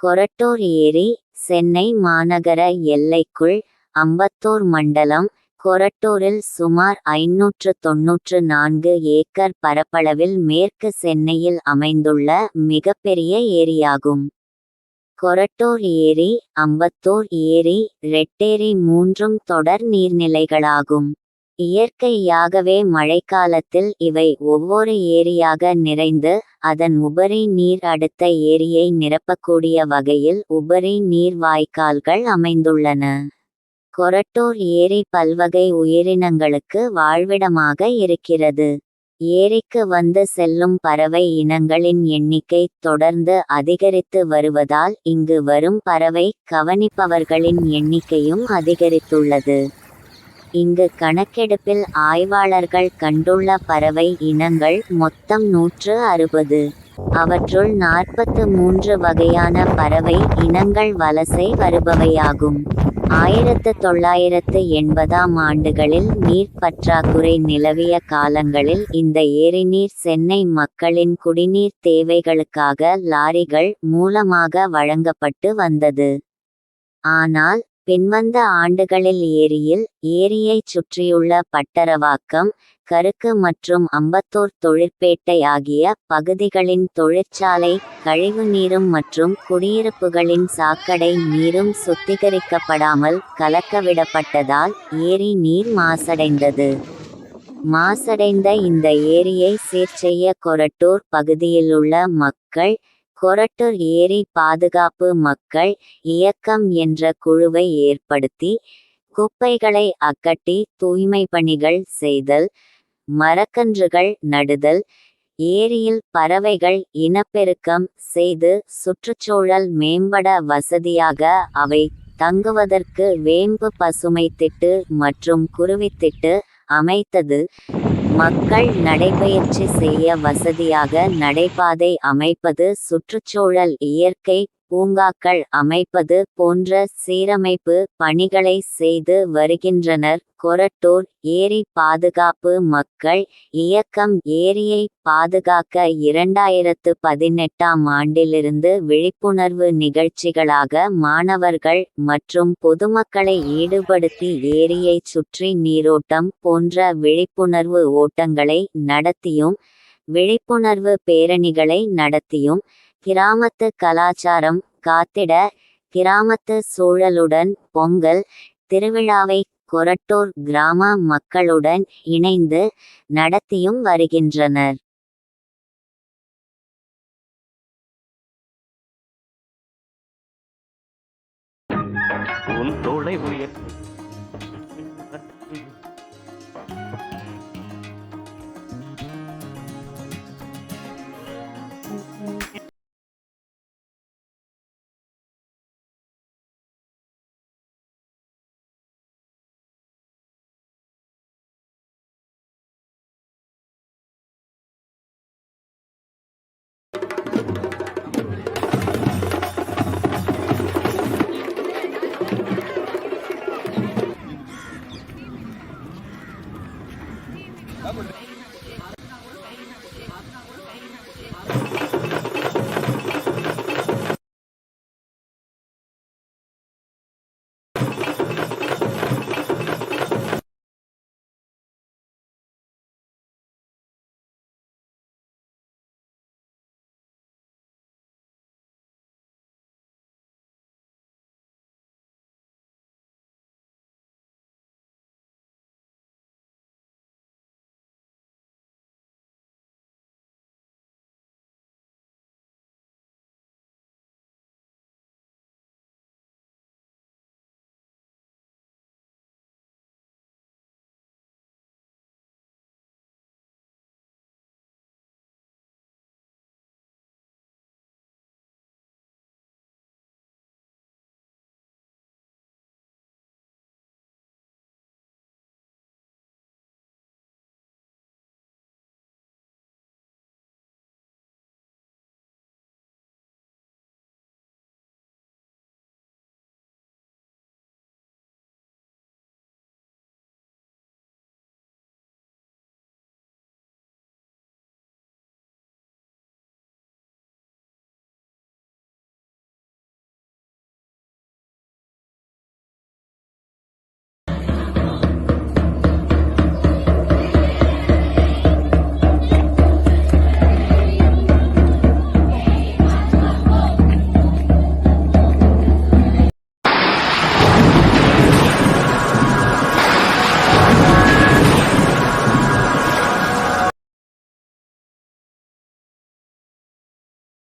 கொரட்டூர் ஏரி சென்னை மாநகர எல்லைக்குள் அம்பத்தூர் மண்டலம் கொரட்டூரில் சுமார் 594 ஏக்கர் பரப்பளவில் மேற்கு சென்னையில் அமைந்துள்ள மிகப்பெரிய ஏரியாகும். கொரட்டூர் ஏரி, அம்பத்தூர் ஏரி, ரெட்டேரி மூன்றும் தொடர் நீர்நிலைகளாகும். இயற்கையாகவே மழைக்காலத்தில் இவை ஒவ்வொரு ஏரியாக நிறைந்து அதன் உபரி நீர் அடுத்த ஏரியை நிரப்பக்கூடிய வகையில் உபரி நீர் வாய்க்கால்கள் அமைந்துள்ளன. கொரட்டூர் ஏரி பல்வகை உயிரினங்களுக்கு வாழ்விடமாக இருக்கிறது. ஏரிக்கு வந்து செல்லும் பறவை இனங்களின் எண்ணிக்கை தொடர்ந்து அதிகரித்து வருவதால் இங்கு வரும் பறவை கவனிப்பவர்களின் எண்ணிக்கையும் அதிகரித்துள்ளது. இங்கு கணக்கெடுப்பில் ஆய்வாளர்கள் கண்டுள்ள பறவை இனங்கள் மொத்தம் 160. அவற்றுள் 43 வகையான பறவை இனங்கள் வலசை வருபவையாகும். 1980ஆம் ஆண்டுகளில் நீர் பற்றாக்குறை நிலவிய காலங்களில் இந்த ஏரிநீர் சென்னை மக்களின் குடிநீர் தேவைகளுக்காக லாரிகள் மூலமாக வழங்கப்பட்டு வந்தது. ஆனால் பின்வந்த ஆண்டுகளில் ஏரியைச் சுற்றியுள்ள பட்டரவாக்கம், கருக்கு மற்றும் அம்பத்தூர் தொழிற்பேட்டை ஆகிய பகுதிகளின் தொழிற்சாலை கழிவுநீரும் மற்றும் குடியிருப்புகளின் சாக்கடை நீரும் சுத்திகரிக்கப்படாமல் கலக்கவிடப்பட்டதால் ஏரி நீர் மாசடைந்தது. மாசடைந்த இந்த ஏரியை சீர்செய்ய கொரட்டூர் பகுதியிலுள்ள மக்கள் கொரட்டூர் ஏரி பாதுகாப்பு மக்கள் இயக்கம் என்ற குழுவை ஏற்படுத்தி குப்பைகளை அகற்றி தூய்மை பணிகள் செய்தல், மரக்கன்றுகள் நடுதல், ஏரியில் பறவைகள் இனப்பெருக்கம் செய்து சுற்றுச்சூழல் மேம்பட வசதியாக அவை தங்குவதற்கு வேம்பு பசுமை திட்டு மற்றும் குருவித்திட்டு அமைத்தது, மக்கள் நடைபயிற்சி செய்ய வசதியாக நடைபாதை அமைப்பது, சுற்றுச்சூழல் இயற்கை பூங்காக்கள் அமைப்பது போன்ற சீரமைப்பு பணிகளை செய்து வருகின்றனர். கொரட்டூர் ஏரி பாதுகாப்பு மக்கள் இயக்கம் ஏரியை பாதுகாக்க 2018ஆம் ஆண்டிலிருந்து விழிப்புணர்வு நிகழ்ச்சிகளாக மாணவர்கள் மற்றும் பொதுமக்களை ஈடுபடுத்தி ஏரியைச் சுற்றி நீரோட்டம் போன்ற விழிப்புணர்வு ஓட்டங்களை நடத்தியும் விழிப்புணர்வு பேரணிகளை நடத்தியும் கிராமத்து கலாச்சாரம் காத்திட கிராமத்து சூழலுடன் பொங்கல் திருவிழாவை கொரட்டூர் கிராம மக்களுடன் இணைந்து நடத்தியும் வருகின்றனர். உன் தோளை உயர்த்தி